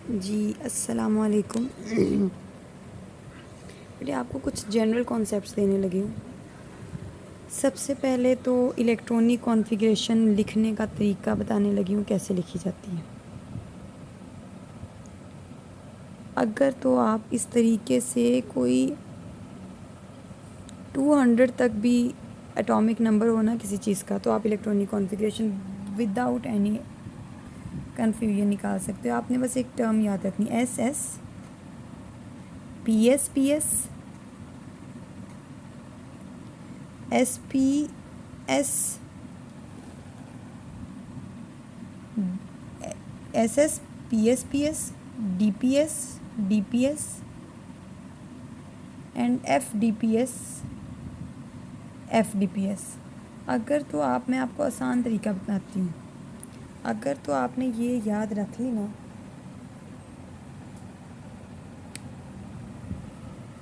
जी अस्सलाम वालेकुम। बेटे आपको कुछ जनरल कॉन्सेप्ट्स देने लगी हूँ। सबसे पहले तो इलेक्ट्रॉनिक कॉन्फ़िगरेशन लिखने का तरीका बताने लगी हूँ, कैसे लिखी जाती है। अगर तो आप इस तरीके से कोई 200 तक भी एटॉमिक नंबर हो ना किसी चीज़ का, तो आप electronic configuration without any confusion निकाल सकते हो। आपने बस एक टर्म याद रखनी, S S P S P S S P S S S P S P S D P S and F D P S. अगर तो मैं आपको आसान तरीका बताती हूँ। अगर तो आपने ये याद रख ली ना,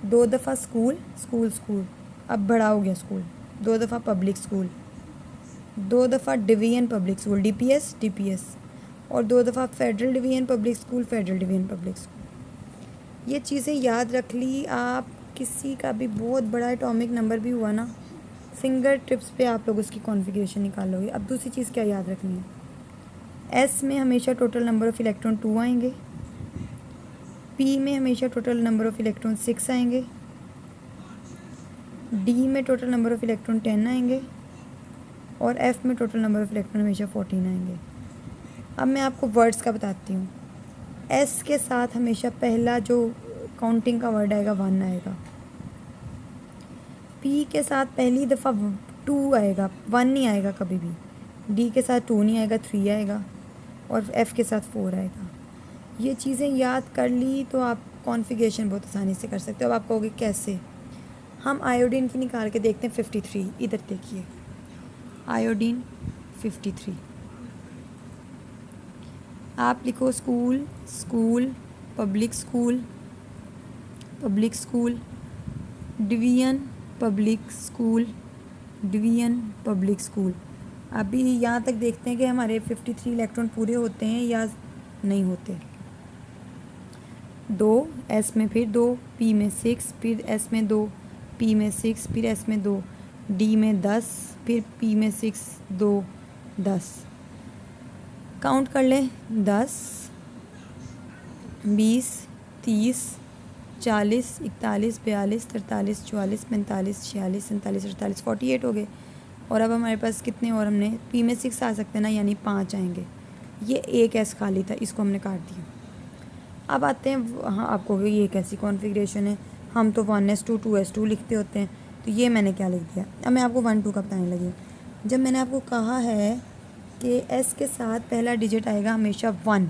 2 दफ़ा स्कूल स्कूल स्कूल, अब बड़ा हो गया स्कूल। 2 दफ़ा पब्लिक स्कूल, 2 दफ़ा division public school D P S, और 2 दफ़ा federal division public school federal division public school. ये चीज़ें याद रख ली आप। किसी का भी बहुत बड़ा एटॉमिक नंबर भी हुआ ना, फिंगर टिप्स पे आप लोग उसकी कॉन्फ़िगरेशन निकालोगे। अब दूसरी चीज़ क्या याद रखनी है, एस में हमेशा टोटल नंबर ऑफ़ इलेक्ट्रॉन 2 आएंगे, पी में हमेशा टोटल नंबर ऑफ़ इलेक्ट्रॉन 6 आएंगे, डी में टोटल नंबर ऑफ़ इलेक्ट्रॉन 10 आएंगे, और एफ़ में टोटल नंबर ऑफ़ इलेक्ट्रॉन हमेशा 14 आएंगे। अब मैं आपको वर्ड्स का बताती हूँ। एस के साथ हमेशा पहला जो काउंटिंग का वर्ड आएगा 1 आएगा। पी के साथ पहली दफ़ा 2 आएगा, 1 नहीं आएगा कभी भी। डी के साथ 2 नहीं आएगा, 3 आएगा, और एफ़ के साथ 4 आएगा। ये चीज़ें याद कर ली तो आप कॉन्फ़िगरेशन बहुत आसानी से कर सकते हो। अब आप कहोगे कैसे? हम आयोडीन की निकाल के देखते हैं 53। इधर देखिए, आयोडीन 53। आप लिखो school school public school public school, division public school division public school. अभी यहाँ तक देखते हैं कि हमारे 53 इलेक्ट्रॉन पूरे होते हैं या नहीं होते। 2 एस में, फिर 2 पी में 6, फिर एस में 2 पी में 6, फिर एस में 2 डी में 10, फिर पी में 6 2 10। काउंट कर लें, 10 20 30 40 41 42 43 44 45 46 47 48 48 हो गए। और अब हमारे पास कितने और, हमने पी में 6 आ सकते हैं ना, यानी 5 आएंगे। ये एक एस खाली था, इसको हमने काट दिया। अब आते हैं, हाँ आपको ये कैसी कॉन्फ़िगरेशन है, हम तो 1s2 2s2 लिखते होते हैं, तो ये मैंने क्या लिख दिया। अब मैं आपको 1 2 का बताने लगी हूँ। जब मैंने आपको कहा है कि एस के साथ पहला डिजिट आएगा हमेशा 1,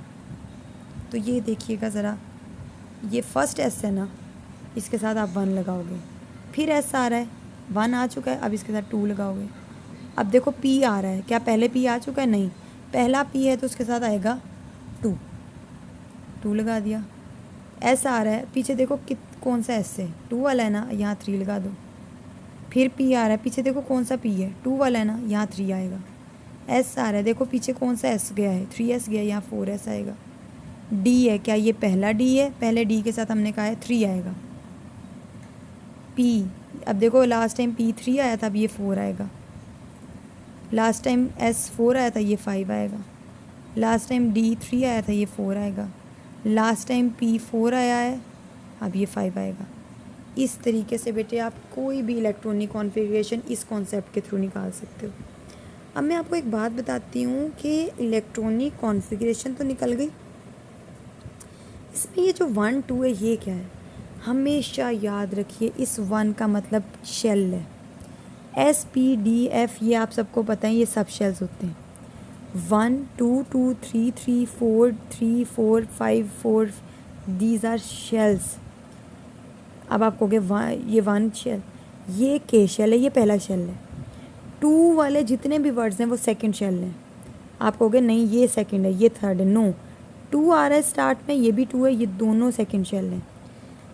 तो ये देखिएगा ज़रा, ये फर्स्ट एस है ना, इसके साथ आप 1 लगाओगे। फिर एस आ रहा है, 1 आ चुका है, अब इसके साथ 2 लगाओगे। अब देखो पी आ रहा है, क्या पहले पी आ चुका है? नहीं, पहला पी है तो उसके साथ आएगा 2, 2 लगा दिया। एस आ रहा है, पीछे देखो कौन सा एस है, 2 वाला है ना, यहाँ 3 लगा दो। फिर पी आ रहा है, पीछे देखो कौन सा पी है, 2 वाला है ना, यहाँ 3 आएगा। एस आ रहा है, देखो पीछे कौन सा एस गया है, 3s गया, यहाँ 4s आएगा। डी है, क्या ये पहला डी है? पहले डी के साथ हमने कहा है 3 आएगा। पी, अब देखो लास्ट टाइम पी 3 आया था, अब ये 4 आएगा। लास्ट टाइम एस 4 आया था, ये 5 आएगा। लास्ट टाइम डी 3 आया था, ये 4 आएगा। लास्ट टाइम पी 4 आया है, अब ये 5 आएगा। इस तरीके से बेटे आप कोई भी इलेक्ट्रॉनिक कॉन्फ़िगरेशन इस कॉन्सेप्ट के थ्रू निकाल सकते हो। अब मैं आपको एक बात बताती हूँ कि इलेक्ट्रॉनिक कॉन्फ़िगरेशन तो निकल गई, इसमें ये जो 1 2 है, ये क्या है? हमेशा याद रखिए, इस 1 का मतलब शेल है। एस पी डी एफ, ये आप सबको पता है, ये सब शेल्स होते हैं। 1 2 2 3 3 4 3 4 5 4, दीज आर शेल्स। अब आप कहोगे ये 1 शेल, ये के शेल है, ये पहला शेल है। 2 वाले जितने भी वर्ड्स हैं वो सेकंड शेल हैं। आप कहोगे नहीं ये सेकंड है, ये थर्ड है। नो, 2 आ रहा है स्टार्ट में, ये भी 2 है, ये दोनों सेकंड शेल हैं।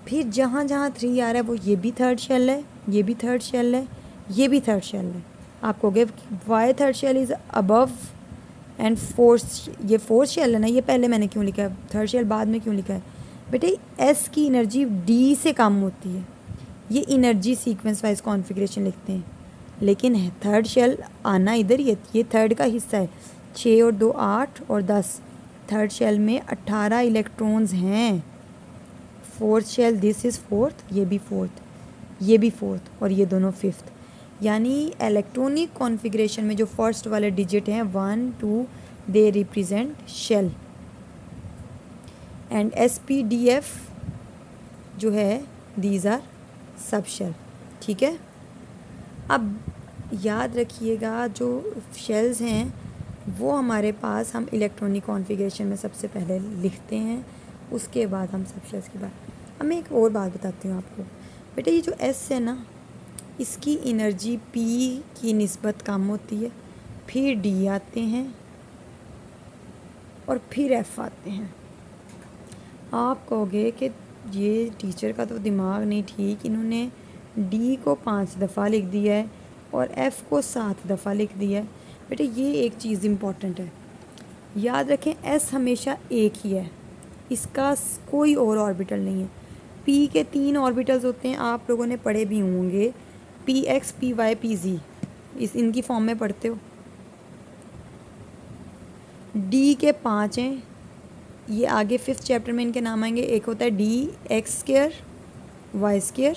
फिर जहाँ जहाँ 3 आ रहा है वो ये भी थर्ड शेल है, ये भी थर्ड शेल है, ये भी थर्ड शेल है। आप कहोगे why third shell is above and ये फोर्थ शेल है ना, ये पहले मैंने क्यों लिखा है, थर्ड शेल बाद में क्यों लिखा है बेटे, एस की एनर्जी डी से कम होती है, ये एनर्जी सीक्वेंस वाइज कॉन्फ़िगरेशन लिखते हैं। लेकिन थर्ड शेल आना इधर ही है, ये थर्ड का हिस्सा है, 6 और 2 8 और 10, थर्ड शेल में 18 इलेक्ट्रॉन्स हैं। Fourth shell this is fourth, ये भी फोर्थ, ये भी फोर्थ और ये दोनों फिफ्थ। यानी इलेक्ट्रॉनिक कॉन्फ़िगरेशन में जो फर्स्ट वाले डिजिट हैं 1 2 they represent shell, and SPDF जो है दीज आर सब शेल। ठीक है, अब याद रखिएगा जो शेल्स हैं वो हमारे पास हम इलेक्ट्रॉनिक कॉन्फ़िगरेशन में सबसे पहले लिखते हैं, उसके बाद हम सब शेल्स की बात। अब मैं एक और बात बताती हूँ आपको बेटा, ये जो S है ना, इसकी एनर्जी P की निस्बत कम होती है, फिर D आते हैं और फिर F आते हैं। आप कहोगे कि ये टीचर का तो दिमाग नहीं ठीक, इन्होंने D को 5 दफ़ा लिख दिया है और F को 7 दफ़ा लिख दिया है। बेटे ये एक चीज़ इम्पॉर्टेंट है, याद रखें S हमेशा एक ही है, इसका कोई और ऑर्बिटल नहीं है। P के 3 ऑर्बिटल्स होते हैं, आप लोगों ने पढ़े भी होंगे, PX PY PZ, इनकी फॉर्म में पढ़ते हो। D के 5 हैं, ये आगे 5th चैप्टर में इनके नाम आएंगे। एक होता है DX², Y²,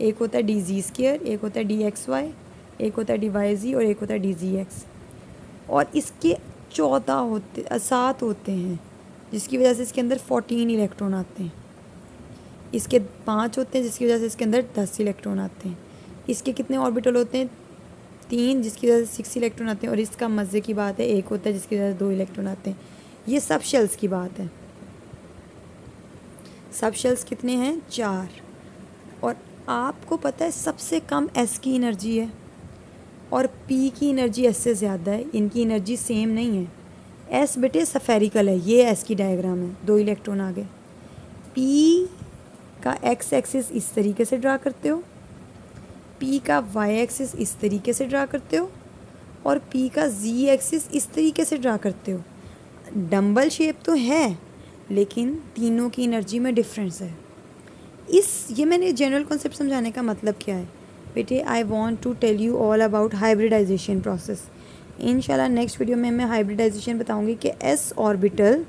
एक होता है DZ², एक होता है DXY, एक होता है DYZ और एक होता है DZX। और इसके 7 होते हैं, जिसकी वजह से इसके अंदर 14 इलेक्ट्रॉन आते हैं। इसके 5 होते हैं, जिसकी वजह से इसके अंदर 10 इलेक्ट्रॉन आते हैं। इसके कितने ऑर्बिटल होते हैं, 3, जिसकी वजह से 6 इलेक्ट्रॉन आते हैं। और इसका मज़े की बात है, एक होता है जिसकी वजह से 2 इलेक्ट्रॉन आते हैं। ये सब शेल्स की बात है। सब शेल्स कितने हैं, 4। और आपको पता है सबसे कम S की एनर्जी है और P की एनर्जी S से ज़्यादा है, इनकी एनर्जी सेम नहीं है। S बेटे सफेरिकल है, ये S की डायग्राम है, 2 इलेक्ट्रॉन आ गए। P का X एक्सिस इस तरीके से ड्रा करते हो, P का Y एक्सिस इस तरीके से ड्रा करते हो और P का Z एक्सिस इस तरीके से ड्रा करते हो। डंबल शेप तो है लेकिन तीनों की एनर्जी में डिफरेंस है। ये मैंने जनरल कॉन्सेप्ट समझाने का मतलब क्या है बेटे, I want to tell you all about hybridisation process. इंशाल्लाह नेक्स्ट वीडियो में मैं हाइब्रिडाइजेशन बताऊंगी कि S ऑर्बिटल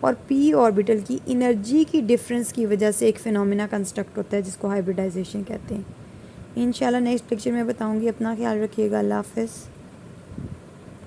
और P ऑर्बिटल की एनर्जी की डिफरेंस की वजह से एक फिनोमिना कंस्ट्रक्ट होता है जिसको हाइब्रिडाइजेशन कहते हैं। इंशाल्लाह नेक्स्ट लेक्चर में बताऊंगी। अपना ख्याल रखिएगा। अल्लाह हाफ़िज़।